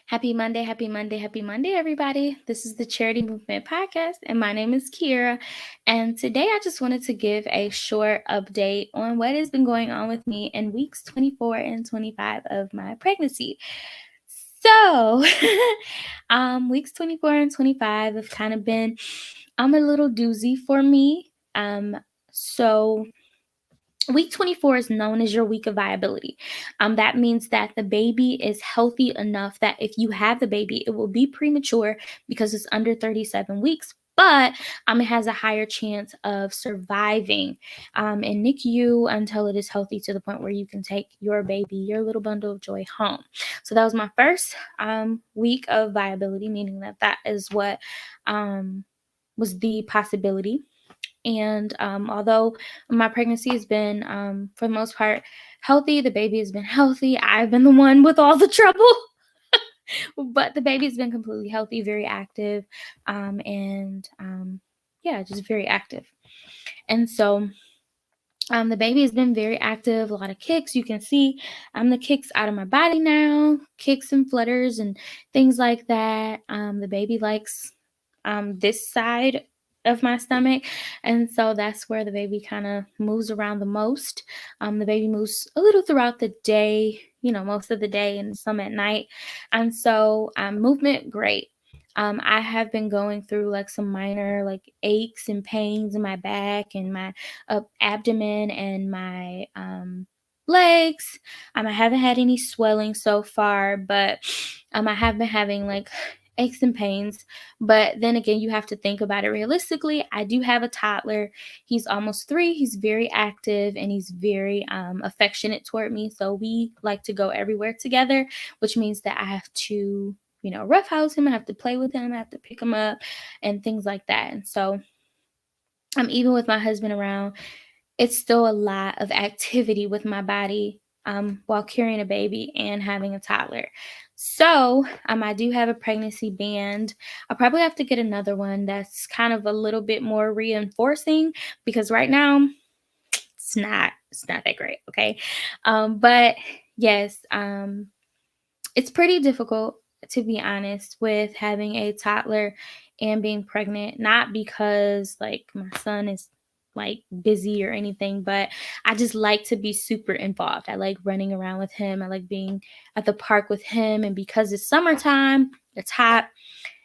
Happy Monday, happy Monday, happy Monday, everybody. This is the Charity Movement podcast, and my name is Kira. And today I just wanted to give a short update on what has been going on with me in weeks 24 and 25 of my pregnancy. So, weeks 24 and 25 have kind of been a little doozy for me. So Week 24 is known as your week of viability. That means that the baby is healthy enough that if you have the baby, it will be premature because it's under 37 weeks, but it has a higher chance of surviving in NICU until it is healthy to the point where you can take your baby, your little bundle of joy, home. So that was my first week of viability, meaning that is what was the possibility. And although my pregnancy has been, for the most part, healthy, the baby has been healthy. I've been the one with all the trouble, but the baby's been completely healthy, very active, and yeah, just very active. And so the baby has been very active, a lot of kicks. You can see the kicks out of my body now, kicks and flutters and things like that. The baby likes this side of my stomach, and so that's where the baby kind of moves around the most. The baby moves a little throughout the day, most of the day and some at night, and so movement great. I have been going through like some minor like aches and pains in my back and my abdomen and my legs. I haven't had any swelling so far, but I have been having like aches and pains. But then again, you have to think about it realistically. I do have a toddler. He's almost 3. He's very active and he's very affectionate toward me. So we like to go everywhere together, which means that I have to, roughhouse him. I have to play with him. I have to pick him up and things like that. And so even with my husband around, it's still a lot of activity with my body while carrying a baby and having a toddler. So I do have a pregnancy band. I'll probably have to get another one that's kind of a little bit more reinforcing because right now it's not that great. Okay. But yes, it's pretty difficult, to be honest, with having a toddler and being pregnant, not because like my son is like busy or anything, but I just like to be super involved. I like running around with him. I like being at the park with him. And because it's summertime, it's hot,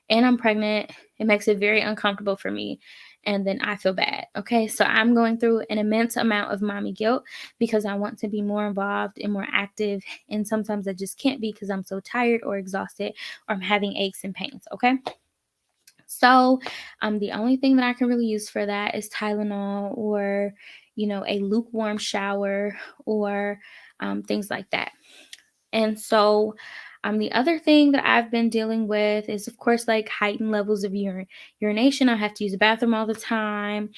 and I'm pregnant, it makes it very uncomfortable for me. And then I feel bad. Okay. So I'm going through an immense amount of mommy guilt because I want to be more involved and more active. And sometimes I just can't be because I'm so tired or exhausted or I'm having aches and pains. Okay. So the only thing that I can really use for that is Tylenol or, a lukewarm shower or things like that. And so the other thing that I've been dealing with is, of course, like heightened levels of urination. I have to use the bathroom all the time.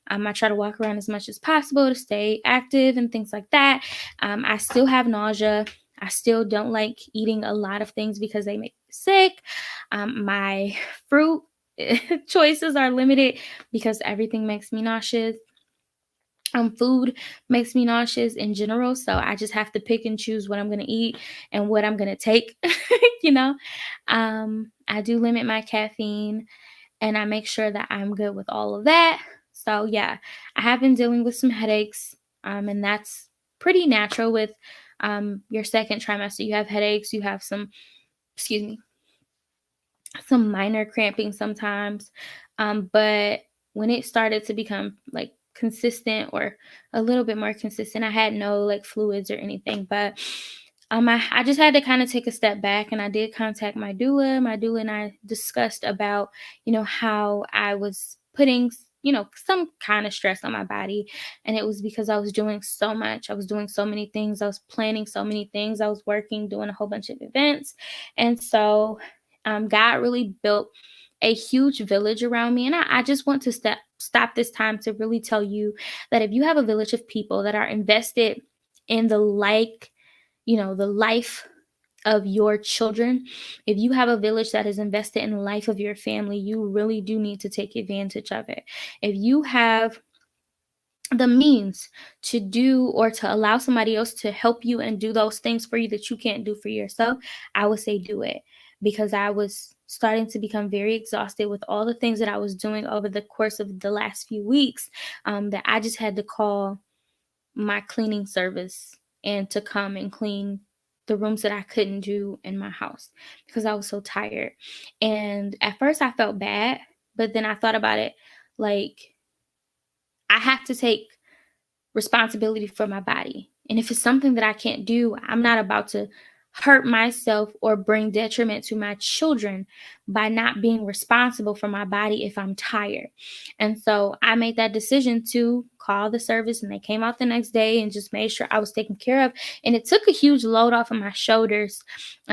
I try to walk around as much as possible to stay active and things like that. I still have nausea. I still don't like eating a lot of things because they make me sick. My fruit choices are limited because everything makes me nauseous. Food makes me nauseous in general, so I just have to pick and choose what I'm gonna eat and what I'm gonna take. you know. I do limit my caffeine and I make sure that I'm good with all of that. So yeah, I have been dealing with some headaches, and that's pretty natural with your second trimester. You have headaches, you have excuse me, some minor cramping sometimes. But when it started to become like consistent or a little bit more consistent, I had no like fluids or anything. But I just had to kind of take a step back, and I did contact my doula. My doula and I discussed about, how I was putting, some kind of stress on my body. And it was because I was doing so much. I was doing so many things. I was planning so many things. I was working, doing a whole bunch of events. And so God really built a huge village around me. And I just want to stop this time to really tell you that if you have a village of people that are invested in the life of your children, if you have a village that is invested in the life of your family, you really do need to take advantage of it. If you have the means to do or to allow somebody else to help you and do those things for you that you can't do for yourself, I would say do it, because I was starting to become very exhausted with all the things that I was doing over the course of the last few weeks, that I just had to call my cleaning service and to come and clean the rooms that I couldn't do in my house because I was so tired. And at first I felt bad, but then I thought about it, like, I have to take responsibility for my body. And if it's something that I can't do, I'm not about to hurt myself or bring detriment to my children by not being responsible for my body if I'm tired. And so I made that decision to call the service, and they came out the next day and just made sure I was taken care of. And it took a huge load off of my shoulders,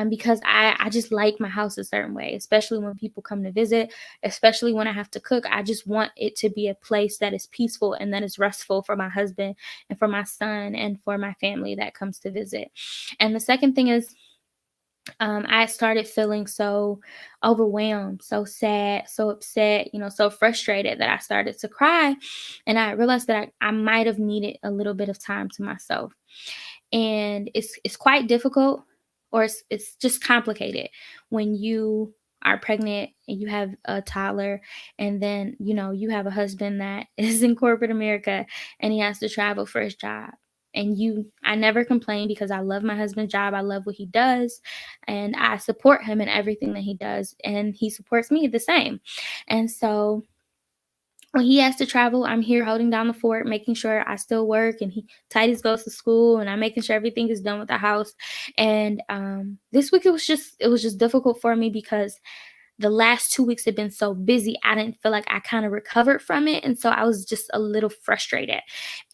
because I just like my house a certain way, especially when people come to visit, especially when I have to cook. I just want it to be a place that is peaceful and that is restful for my husband and for my son and for my family that comes to visit. And the second thing is, I started feeling so overwhelmed, so sad, so upset, so frustrated that I started to cry. And I realized that I might have needed a little bit of time to myself. And it's quite difficult, or it's just complicated when you are pregnant and you have a toddler, and then you have a husband that is in corporate America and he has to travel for his job. And I never complain because I love my husband's job. I love what he does, and I support him in everything that he does, and he supports me the same. And so when he has to travel, I'm here holding down the fort, making sure I still work, and Titus goes to school, and I'm making sure everything is done with the house. And this week it was just difficult for me because the last 2 weeks have been so busy. I didn't feel like I kind of recovered from it, and so I was just a little frustrated.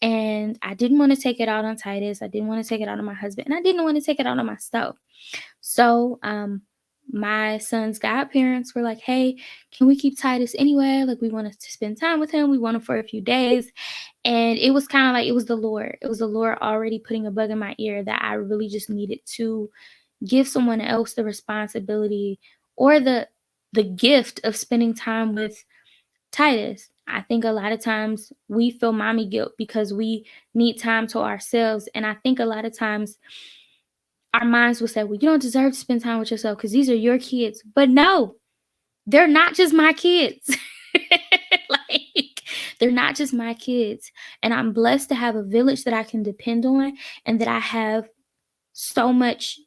And I didn't want to take it out on Titus. I didn't want to take it out on my husband, and I didn't want to take it out on myself. So, my son's godparents were like, "Hey, can we keep Titus anyway? Like, we want to spend time with him. We want him for a few days." And it was kind of like it was the Lord. It was the Lord already putting a bug in my ear that I really just needed to give someone else the responsibility or the gift of spending time with Titus. I think a lot of times we feel mommy guilt because we need time to ourselves. And I think a lot of times our minds will say, well, you don't deserve to spend time with yourself because these are your kids. But no, they're not just my kids. Like, they're not just my kids. And I'm blessed to have a village that I can depend on, and that I have so much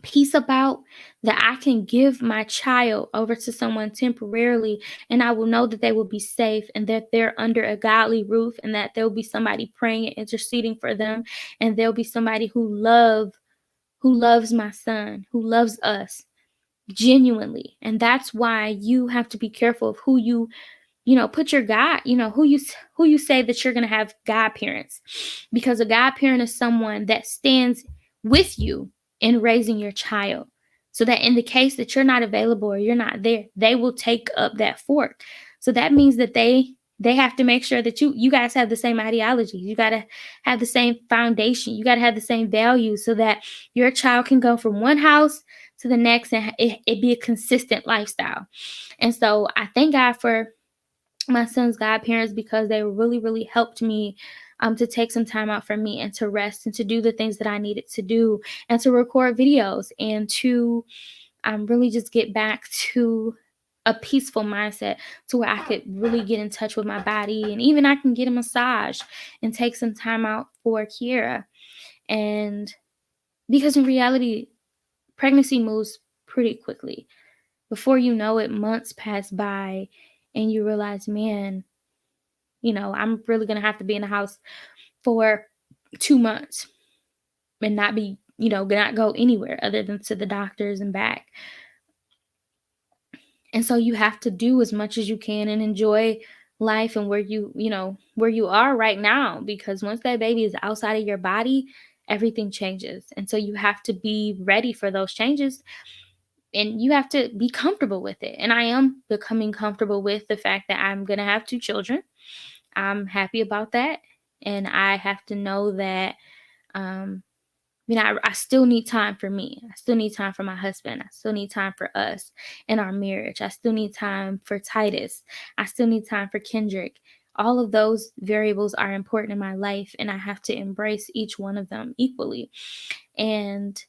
peace about, that I can give my child over to someone temporarily, and I will know that they will be safe and that they're under a godly roof, and that there'll be somebody praying and interceding for them, and there'll be somebody who loves my son, who loves us genuinely. And that's why you have to be careful of who put your God, who you say that you're going to have godparents, because a godparent is someone that stands with you in raising your child, so that in the case that you're not available or you're not there, they will take up that fort. So that means that they have to make sure that you guys have the same ideology. You got to have the same foundation. You got to have the same values, so that your child can go from one house to the next, and it be a consistent lifestyle. And so I thank God for my son's godparents, because they really, really helped me to take some time out for me and to rest and to do the things that I needed to do, and to record videos, and to really just get back to a peaceful mindset, to where I could really get in touch with my body, and even I can get a massage and take some time out for Kiera. And because in reality, pregnancy moves pretty quickly. Before you know it, months pass by, and you realize, man, I'm really going to have to be in the house for 2 months and not be, not go anywhere other than to the doctors and back. And so you have to do as much as you can and enjoy life and where you are right now, because once that baby is outside of your body, everything changes. And so you have to be ready for those changes, and you have to be comfortable with it. And I am becoming comfortable with the fact that I'm going to have 2 children. I'm happy about that. And I have to know that, um, I still need time for me. I still need time for my husband. I still need time for us and our marriage. I still need time for Titus. I still need time for Kendrick. All of those variables are important in my life, and I have to embrace each one of them equally. And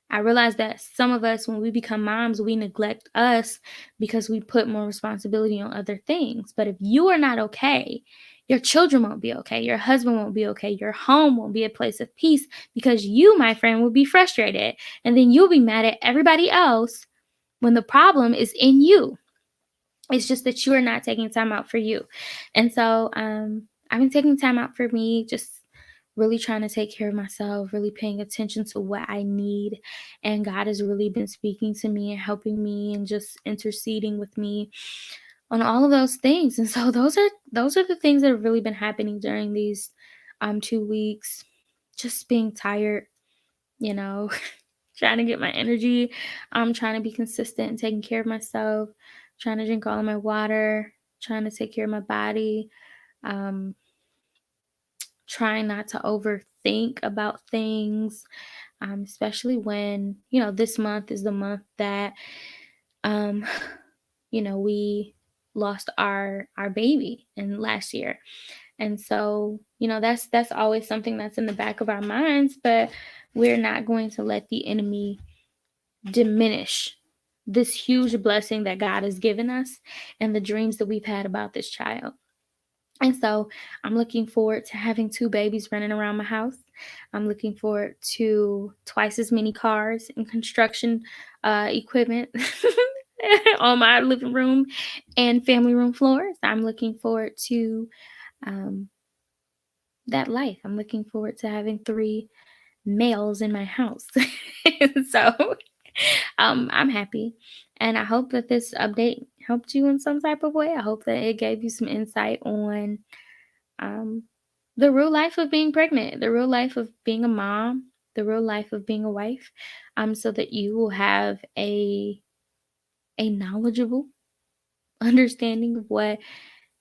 I realize that some of us, when we become moms, we neglect us because we put more responsibility on other things. But if you are not okay, your children won't be okay. Your husband won't be okay. Your home won't be a place of peace because you, my friend, will be frustrated. And then you'll be mad at everybody else when the problem is in you. It's just that you are not taking time out for you. And so I've been taking time out for me, just really trying to take care of myself, really paying attention to what I need. And God has really been speaking to me and helping me and just interceding with me on all of those things. And so those are the things that have really been happening during these 2 weeks. Just being tired, you know, trying to get my energy. I'm trying to be consistent and taking care of myself, trying to drink all of my water, trying to take care of my body, um, trying not to overthink about things, especially when, this month is the month that, um, we lost our baby in last year. And so, that's always something that's in the back of our minds, but we're not going to let the enemy diminish this huge blessing that God has given us and the dreams that we've had about this child. And so I'm looking forward to having 2 babies running around my house. I'm looking forward to twice as many cars and construction equipment on my living room and family room floors. I'm looking forward to um, that life. I'm looking forward to having 3 males in my house. So I'm happy. And I hope that this update helped you in some type of way. I hope that it gave you some insight on um, the real life of being pregnant, the real life of being a mom, the real life of being a wife, so that you will have a knowledgeable understanding of what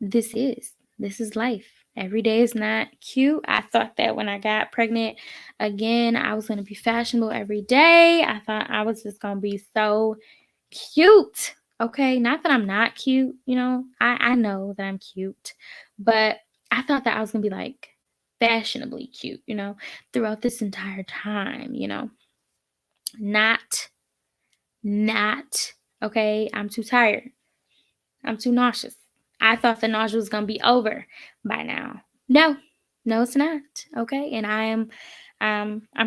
this is. This is life. Every day is not cute. I thought that when I got pregnant again, I was going to be fashionable every day. I thought I was just going to be so cute. Okay. Not that I'm not cute, I know that I'm cute, but I thought that I was going to be like fashionably cute, throughout this entire time, not, not. Okay. I'm too tired. I'm too nauseous. I thought the nausea was gonna be over by now. No, no, it's not. Okay, and I'm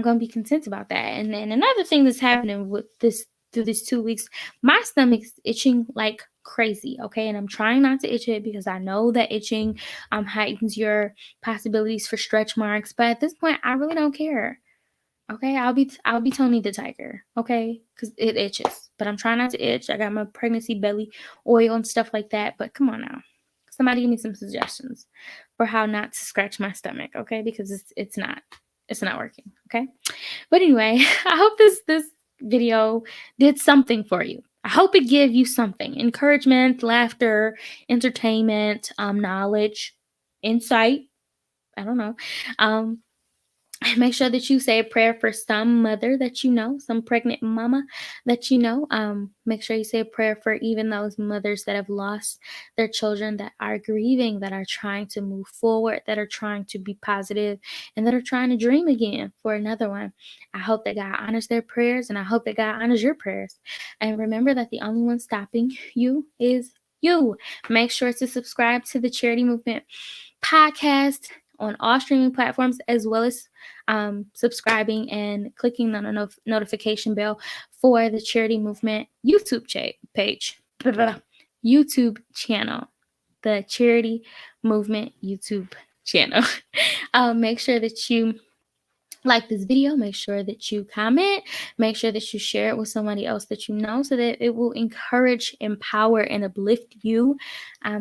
gonna be content about that. And then another thing that's happening with this through these 2 weeks, my stomach's itching like crazy. Okay, and I'm trying not to itch it because I know that itching heightens your possibilities for stretch marks. But at this point, I really don't care. Okay, I'll be Tony the Tiger, okay? Because it itches. But I'm trying not to itch. I got my pregnancy belly oil and stuff like that. But come on now. Somebody give me some suggestions for how not to scratch my stomach, okay? Because it's not working, okay? But anyway, I hope this video did something for you. I hope it gave you something. Encouragement, laughter, entertainment, knowledge, insight. I don't know. Um, Make sure that you say a prayer for some mother that you know, some pregnant mama that you know. Make sure you say a prayer for even those mothers that have lost their children, that are grieving, that are trying to move forward, that are trying to be positive, and that are trying to dream again for another one. I hope that God honors their prayers, and I hope that God honors your prayers. And remember that the only one stopping you is you. Make sure to subscribe to the Charity Movement podcast on all streaming platforms, as well as subscribing and clicking on a notification bell for the Charity Movement YouTube page, YouTube channel, the Charity Movement YouTube channel. Make sure that you like this video, make sure that you comment, make sure that you share it with somebody else that you know, so that it will encourage, empower, and uplift you,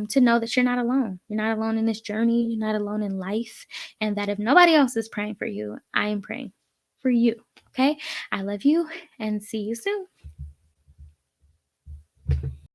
to know that you're not alone. You're not alone in this journey. You're not alone in life. And that if nobody else is praying for you, I am praying for you. Okay. I love you and see you soon.